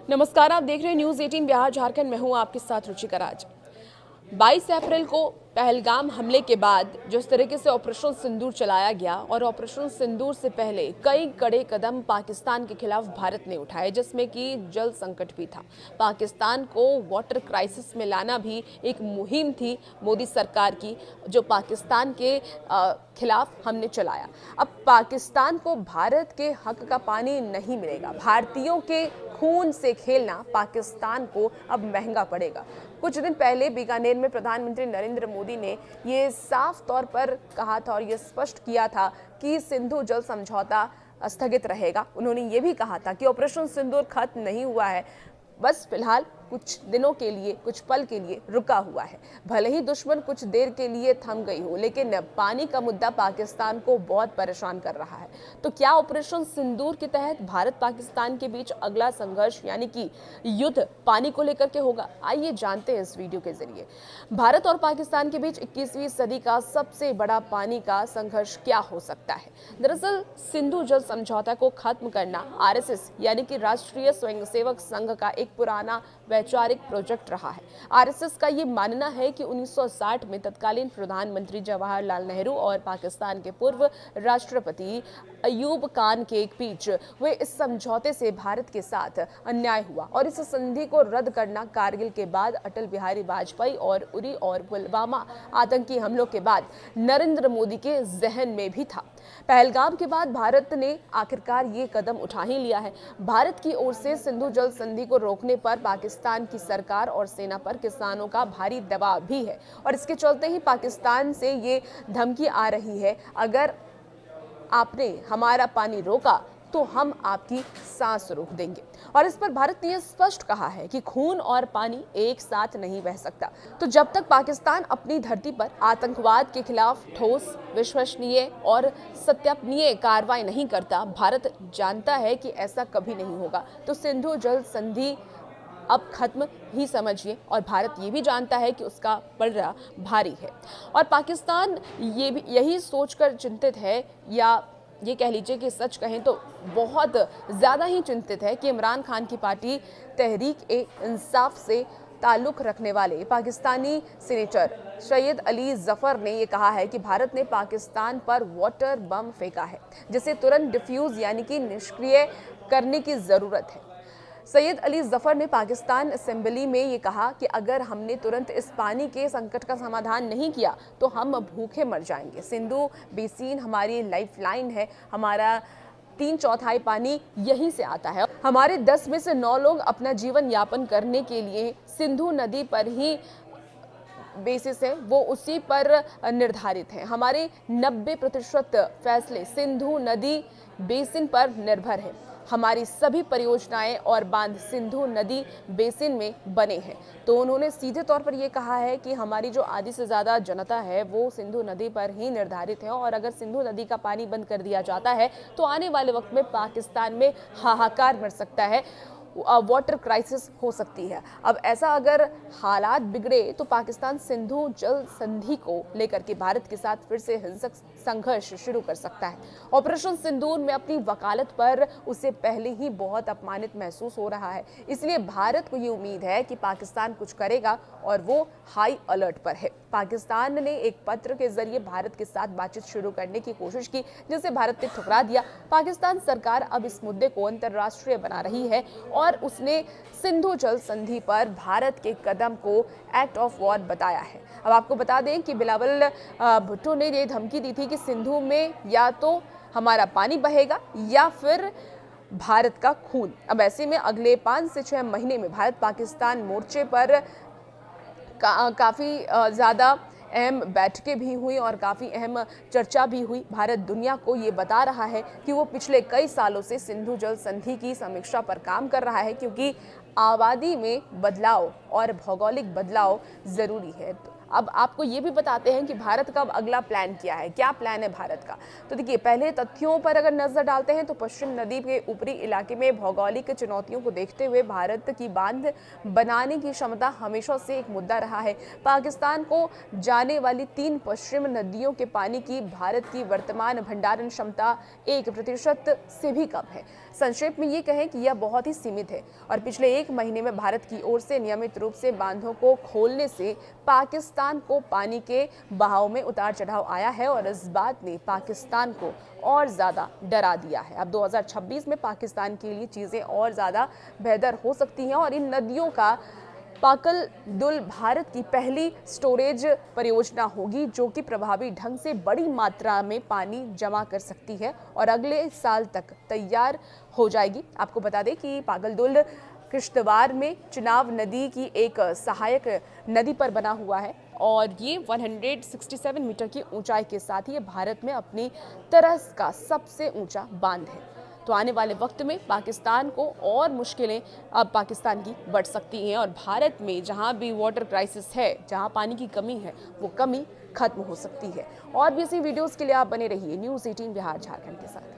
नमस्कार, आप देख रहे हैं न्यूज़ 18 बिहार झारखंड। मैं हूं आपके साथ रुचिका राज। 22 अप्रैल को पहलगाम हमले के बाद जिस तरीके से ऑपरेशन सिंदूर चलाया गया और ऑपरेशन सिंदूर से पहले कई कड़े कदम पाकिस्तान के खिलाफ भारत ने उठाए, जिसमें कि जल संकट भी था। पाकिस्तान को वाटर क्राइसिस में लाना भी एक मुहिम थी मोदी सरकार की, जो पाकिस्तान के खिलाफ हमने चलाया। अब पाकिस्तान को भारत के हक का पानी नहीं मिलेगा। भारतीयों के खून से खेलना पाकिस्तान को अब महंगा पड़ेगा। कुछ दिन पहले बीकानेर में प्रधानमंत्री नरेंद्र मोदी ने ये साफ तौर पर कहा था और ये स्पष्ट किया था कि सिंधु जल समझौता स्थगित रहेगा। उन्होंने ये भी कहा था कि ऑपरेशन सिंदूर खत्म नहीं हुआ है, बस फिलहाल कुछ दिनों के लिए, कुछ पल के लिए रुका हुआ है। भले ही दुश्मन कुछ देर के लिए थम गई हो, लेकिन पानी का मुद्दा पाकिस्तान को बहुत परेशान कर रहा है। तो क्या ऑपरेशन सिंदूर के तहत भारत पाकिस्तान के बीच अगला संघर्ष यानी कि युद्ध पानी को लेकर के होगा? आइए जानते हैं इस वीडियो के जरिए। भारत और पाकिस्तान के बीच 21वीं सदी का सबसे बड़ा पानी का संघर्ष क्या हो सकता है? दरअसल सिंधु जल समझौता को खत्म करना आरएसएस यानी कि राष्ट्रीय स्वयंसेवक संघ का एक पुराना वैचारिक प्रोजेक्ट रहा है। आरएसएस का ये मानना है कि 1960 में तत्कालीन प्रधानमंत्री जवाहरलाल नेहरू और पाकिस्तान के पूर्व राष्ट्रपति अयूब खान के बीच हुए इस समझौते से भारत के साथ अन्याय हुआ और इस संधि को रद्द करना कारगिल के बाद, अटल बिहारी वाजपेयी और उरी और पुलवामा आतंकी हमलों के बाद नरेंद्र मोदी के जहन में भी था। पहलगाम के बाद भारत ने आखिरकार ये कदम उठा ही लिया है। भारत की ओर से सिंधु जल संधि को रोकने पर पाकिस्तान की सरकार और सेना पर किसानों का भारी दबाव भी है और इसके चलते ही पाकिस्तान से ये धमकी आ रही है, अगर आपने हमारा पानी रोका तो हम आपकी सांस रोक देंगे। और इस पर भारत ने यह स्पष्ट कहा है कि खून और पानी एक साथ नहीं बह सकता। तो जब तक पाकिस्तान अपनी धरती पर आतंकवाद के खिलाफ ठोस, विश्वसनीय और सत्यापनीय कार्रवाई नहीं करता, भारत जानता है कि ऐसा कभी नहीं होगा। तो सिंधु जल संधि अब खत्म ही समझिए और भारत ये भी जानता है कि उसका पलड़ा भारी है और पाकिस्तान ये भी यही सोचकर चिंतित है, या ये कह लीजिए कि सच कहें तो बहुत ज़्यादा ही चिंतित है कि इमरान खान की पार्टी तहरीक-ए-इंसाफ से ताल्लुक़ रखने वाले पाकिस्तानी सीनेटर सैयद अली जफर ने ये कहा है कि भारत ने पाकिस्तान पर वाटर बम फेंका है, जिसे तुरंत डिफ्यूज़ यानी कि निष्क्रिय करने की ज़रूरत है। सैयद अली जफर ने पाकिस्तान असेंबली में ये कहा कि अगर हमने तुरंत इस पानी के संकट का समाधान नहीं किया तो हम भूखे मर जाएंगे। सिंधु बेसिन हमारी लाइफलाइन है, हमारा 3/4 पानी यहीं से आता है। हमारे 10 में से 9 लोग अपना जीवन यापन करने के लिए सिंधु नदी पर ही बेसिस है, वो उसी पर निर्धारित है। हमारे 90% फैसले सिंधु नदी बेसिन पर निर्भर है। हमारी सभी परियोजनाएं और बांध सिंधु नदी बेसिन में बने हैं। तो उन्होंने सीधे तौर पर यह कहा है कि हमारी जो आधी से ज़्यादा जनता है वो सिंधु नदी पर ही निर्धारित है और अगर सिंधु नदी का पानी बंद कर दिया जाता है तो आने वाले वक्त में पाकिस्तान में हाहाकार मच सकता है, वाटर क्राइसिस हो सकती है। अब ऐसा अगर हालात बिगड़े तो पाकिस्तान सिंधु जल संधि को लेकर के भारत के साथ फिर से हिंसक संघर्ष शुरू कर सकता है। ऑपरेशन सिंदूर में अपनी वकालत पर उसे पहले ही बहुत अपमानित महसूस हो रहा है, इसलिए भारत को ये उम्मीद है कि पाकिस्तान कुछ करेगा और वो हाई अलर्ट पर है। पाकिस्तान ने एक पत्र के जरिए भारत के साथ बातचीत शुरू करने की कोशिश की, जिसे भारत ने ठुकरा दिया। पाकिस्तान सरकार अब इस मुद्दे को अंतर्राष्ट्रीय बना रही है और उसने सिंधु जल संधि पर भारत के कदम को एक्ट ऑफ वॉर बताया है। अब आपको बता दें कि बिलावल भुट्टो ने ये धमकी दी थी कि सिंधु में या तो हमारा पानी बहेगा या फिर भारत का खून। अब ऐसे में अगले 5 से 6 महीने में भारत पाकिस्तान मोर्चे पर काफ़ी ज़्यादा अहम बैठकें भी हुई और काफ़ी अहम चर्चा भी हुई। भारत दुनिया को ये बता रहा है कि वो पिछले कई सालों से सिंधु जल संधि की समीक्षा पर काम कर रहा है, क्योंकि आबादी में बदलाव और भौगोलिक बदलाव ज़रूरी है। अब आपको ये भी बताते हैं कि भारत का अब अगला प्लान क्या है, क्या प्लान है भारत का। तो देखिए, पहले तथ्यों पर अगर नजर डालते हैं तो पश्चिम नदी के ऊपरी इलाके में भौगोलिक चुनौतियों को देखते हुए भारत की बांध बनाने की क्षमता हमेशा से एक मुद्दा रहा है। पाकिस्तान को जाने वाली 3 पश्चिम नदियों के पानी की भारत की वर्तमान भंडारण क्षमता 1% से भी कम है। संक्षेप में ये कहें कि यह बहुत ही सीमित है और पिछले 1 महीने में भारत की ओर से नियमित रूप से बांधों को खोलने से पाकिस्तान को पानी के बहाव में उतार चढ़ाव आया है और इस बात ने पाकिस्तान को और ज़्यादा डरा दिया है। अब 2026 में पाकिस्तान के लिए चीज़ें और ज़्यादा बेहतर हो सकती हैं और इन नदियों का पाकल दुल भारत की पहली स्टोरेज परियोजना होगी जो कि प्रभावी ढंग से बड़ी मात्रा में पानी जमा कर सकती है और अगले साल तक तैयार हो जाएगी। आपको बता दें कि पागल दुल किश्तवाड़ में चिनाब नदी की एक सहायक नदी पर बना हुआ है और ये 167 मीटर की ऊंचाई के साथ ही भारत में अपनी तरह का सबसे ऊंचा बांध है। तो आने वाले वक्त में पाकिस्तान को और मुश्किलें अब पाकिस्तान की बढ़ सकती हैं और भारत में जहां भी वाटर क्राइसिस है, जहां पानी की कमी है, वो कमी खत्म हो सकती है। और भी ऐसी वीडियोस के लिए आप बने रहिए न्यूज़ 18 बिहार झारखंड के साथ।